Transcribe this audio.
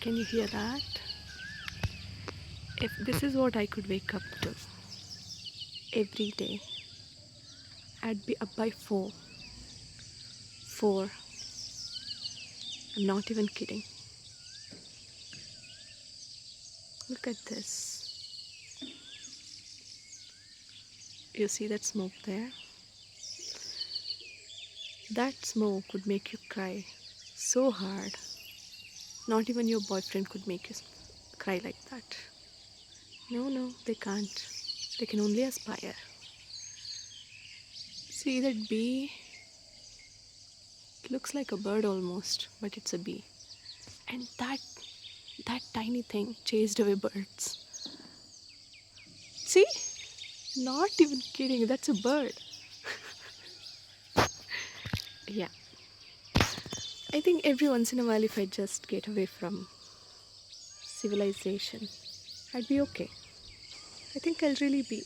Can you hear that? If this is what I could wake up to every day, I'd be up by 4. 4. I'm not even kidding. Look at this. You see that smoke there? That smoke would make you cry so hard. Not even your boyfriend could make you cry like that. No, no, they can't. They can only aspire. See that bee? It looks like a bird almost, but it's a bee. And that tiny thing chased away birds. See? Not even kidding, that's a bird. Yeah. I think every once in a while, if I just get away from civilization, I'd be okay. I think I'll really be.